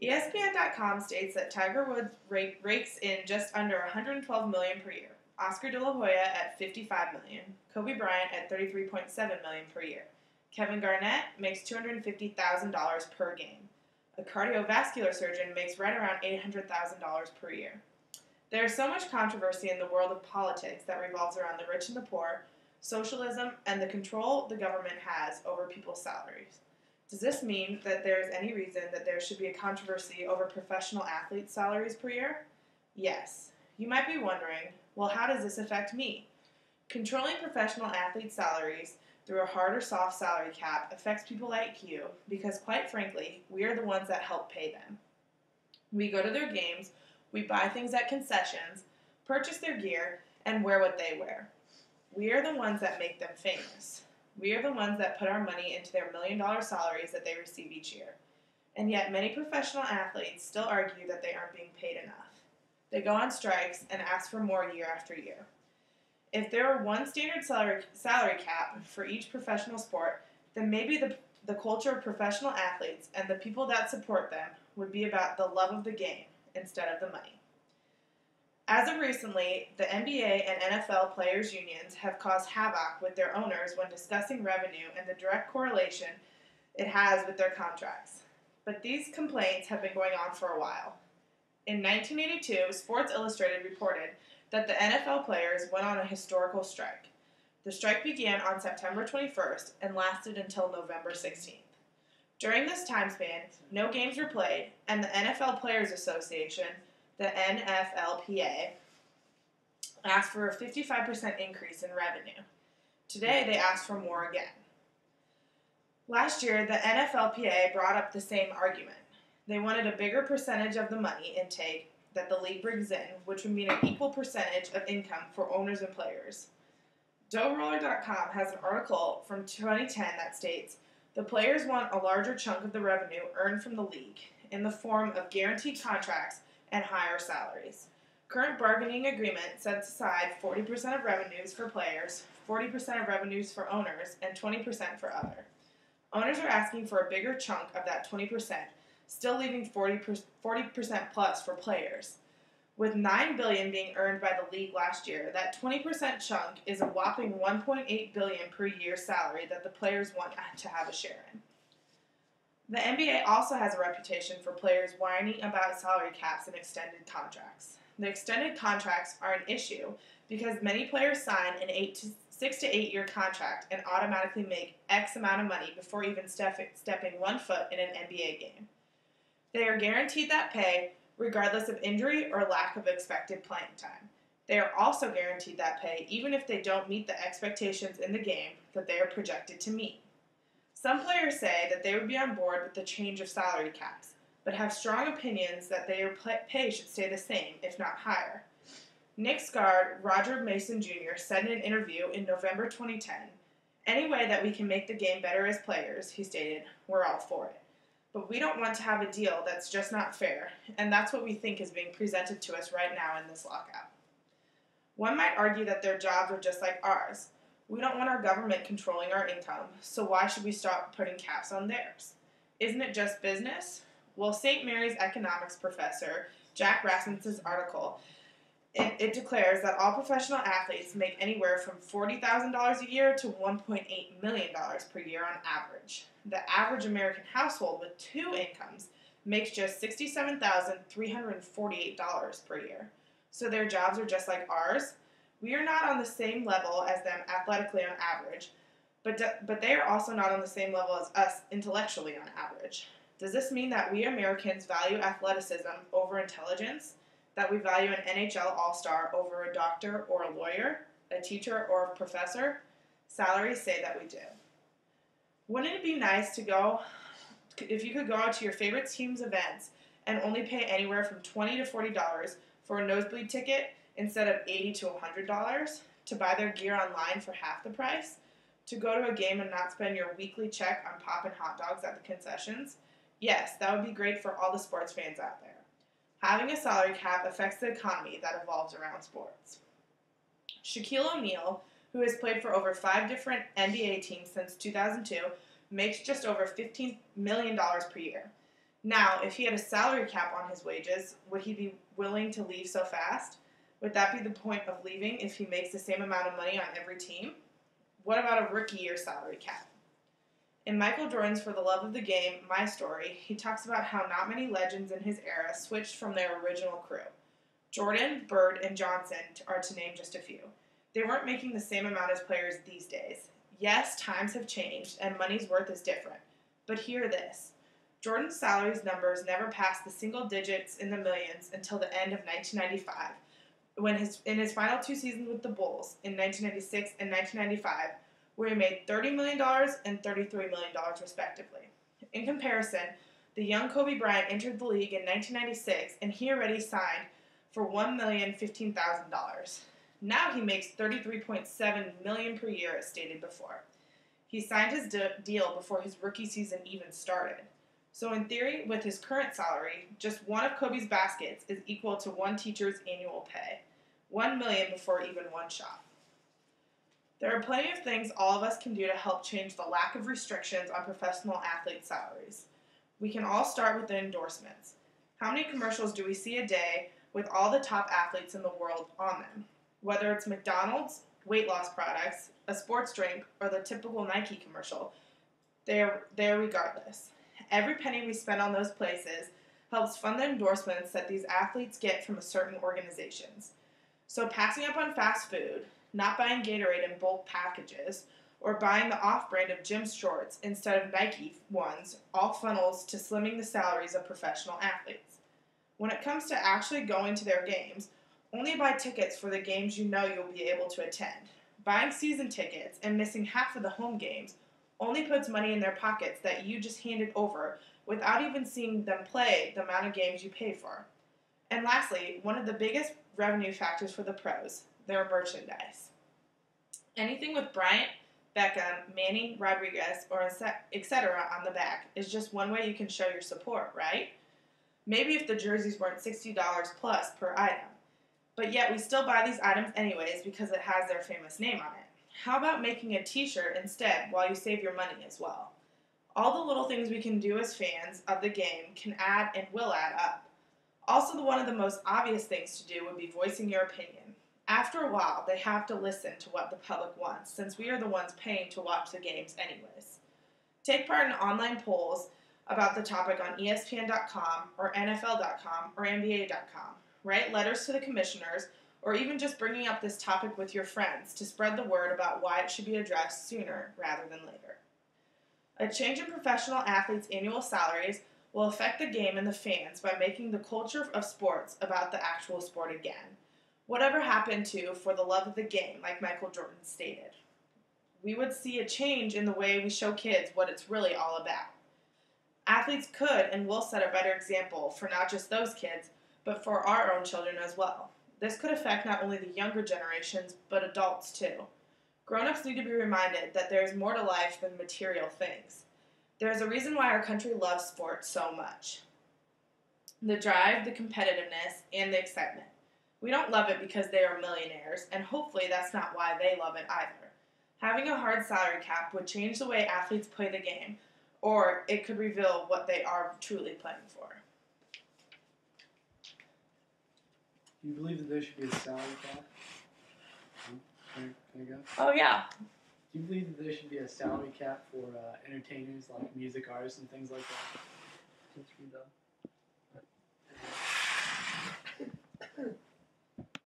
ESPN.com states that Tiger Woods rakes in just under $112 million per year. Oscar De La Hoya at $55 million. Kobe Bryant at $33.7 million per year. Kevin Garnett makes $250,000 per game. A cardiovascular surgeon makes right around $800,000 per year. There is so much controversy in the world of politics that revolves around the rich and the poor, socialism, and the control the government has over people's salaries. Does this mean that there is any reason that there should be a controversy over professional athletes' salaries per year? Yes. You might be wondering, well, how does this affect me? Controlling professional athletes' salaries through a hard or soft salary cap affects people like you because, quite frankly, we are the ones that help pay them. We go to their games, we buy things at concessions, purchase their gear, and wear what they wear. We are the ones that make them famous. We are the ones that put our money into their $1 million salaries that they receive each year. And yet many professional athletes still argue that they aren't being paid enough. They go on strikes and ask for more year after year. If there were one standard salary cap for each professional sport, then maybe the culture of professional athletes and the people that support them would be about the love of the game instead of the money. As of recently, the NBA and NFL players' unions have caused havoc with their owners when discussing revenue and the direct correlation it has with their contracts. But these complaints have been going on for a while. In 1982, Sports Illustrated reported that the NFL players went on a historical strike. The strike began on September 21st and lasted until November 16th. During this time span, no games were played, and the NFL Players Association, the NFLPA, asked for a 55% increase in revenue. Today, they asked for more again. Last year, the NFLPA brought up the same argument. They wanted a bigger percentage of the money intake that the league brings in, which would mean an equal percentage of income for owners and players. DoughRoller.com has an article from 2010 that states, the players want a larger chunk of the revenue earned from the league in the form of guaranteed contracts and higher salaries. Current bargaining agreement sets aside 40% of revenues for players, 40% of revenues for owners, and 20% for other. Owners are asking for a bigger chunk of that 20%, still leaving 40% plus for players. With $9 billion being earned by the league last year, that 20% chunk is a whopping $1.8 billion per year salary that the players want to have a share in. The NBA also has a reputation for players whining about salary caps and extended contracts. The extended contracts are an issue because many players sign an 6 to 8 year contract and automatically make X amount of money before even stepping 1 foot in an NBA game. They are guaranteed that pay regardless of injury or lack of expected playing time. They are also guaranteed that pay even if they don't meet the expectations in the game that they are projected to meet. Some players say that they would be on board with the change of salary caps, but have strong opinions that their pay should stay the same, if not higher. Knicks guard Roger Mason Jr. said in an interview in November 2010, "Any way that we can make the game better as players," he stated, "we're all for it. But we don't want to have a deal that's just not fair, and that's what we think is being presented to us right now in this lockout." One might argue that their jobs are just like ours. We don't want our government controlling our income, so why should we stop putting caps on theirs? Isn't it just business? Well, St. Mary's economics professor Jack Rasmussen's article, it declares that all professional athletes make anywhere from $40,000 a year to $1.8 million per year on average. The average American household with 2 incomes makes just $67,348 per year. So their jobs are just like ours. We are not on the same level as them athletically on average, but they are also not on the same level as us intellectually on average. Does this mean that we Americans value athleticism over intelligence? That we value an NHL All-Star over a doctor or a lawyer, a teacher or a professor? Salaries say that we do. Wouldn't it be nice if you could go out to your favorite team's events and only pay anywhere from $20 to $40 for a nosebleed ticket instead of $80 to $100, to buy their gear online for half the price, to go to a game and not spend your weekly check on poppin' hot dogs at the concessions? Yes, that would be great for all the sports fans out there. Having a salary cap affects the economy that evolves around sports. Shaquille O'Neal, who has played for over 5 different NBA teams since 2002, makes just over $15 million per year. Now, if he had a salary cap on his wages, would he be willing to leave so fast? Would that be the point of leaving if he makes the same amount of money on every team? What about a rookie year salary cap? In Michael Jordan's For the Love of the Game, My Story, he talks about how not many legends in his era switched from their original crew. Jordan, Bird, and Johnson are to name just a few. They weren't making the same amount as players these days. Yes, times have changed, and money's worth is different. But hear this. Jordan's salaries numbers never passed the single digits in the millions until the end of 1995, when in his final 2 seasons with the Bulls, in 1996 and 1995, where he made $30 million and $33 million respectively. In comparison, the young Kobe Bryant entered the league in 1996, and he already signed for $1,015,000. Now he makes $33.7 million per year, as stated before. He signed his deal before his rookie season even started. So in theory, with his current salary, just one of Kobe's baskets is equal to one teacher's annual pay. $1 million before even one shot. There are plenty of things all of us can do to help change the lack of restrictions on professional athlete salaries. We can all start with the endorsements. How many commercials do we see a day with all the top athletes in the world on them? Whether it's McDonald's, weight loss products, a sports drink, or the typical Nike commercial, they're there regardless. Every penny we spend on those places helps fund the endorsements that these athletes get from certain organizations. So passing up on fast food, not buying Gatorade in bulk packages, or buying the off-brand of gym shorts instead of Nike ones, all funnels to slimming the salaries of professional athletes. When it comes to actually going to their games, only buy tickets for the games you know you'll be able to attend. Buying season tickets and missing half of the home games only puts money in their pockets that you just handed over without even seeing them play the amount of games you pay for. And lastly, one of the biggest revenue factors for the pros, their merchandise. Anything with Bryant, Beckham, Manning, Rodriguez, or etc. on the back is just one way you can show your support, right? Maybe if the jerseys weren't $60 plus per item. But yet we still buy these items anyways because it has their famous name on it. How about making a t-shirt instead while you save your money as well? All the little things we can do as fans of the game can add and will add up. Also, one of the most obvious things to do would be voicing your opinion. After a while, they have to listen to what the public wants, since we are the ones paying to watch the games anyways. Take part in online polls about the topic on ESPN.com or NFL.com or NBA.com. Write letters to the commissioners, or even just bringing up this topic with your friends to spread the word about why it should be addressed sooner rather than later. A change in professional athletes' annual salaries will affect the game and the fans by making the culture of sports about the actual sport again. Whatever happened to For the Love of the Game, like Michael Jordan stated. We would see a change in the way we show kids what it's really all about. Athletes could and will set a better example for not just those kids, but for our own children as well. This could affect not only the younger generations, but adults too. Grown-ups need to be reminded that there is more to life than material things. There is a reason why our country loves sports so much. The drive, the competitiveness, and the excitement. We don't love it because they are millionaires, and hopefully that's not why they love it either. Having a hard salary cap would change the way athletes play the game, or it could reveal what they are truly playing for. Do you believe that there should be a salary cap? Can I go? Oh, yeah. Do you believe that there should be a salary cap for entertainers like music artists and things like that? Since we're done.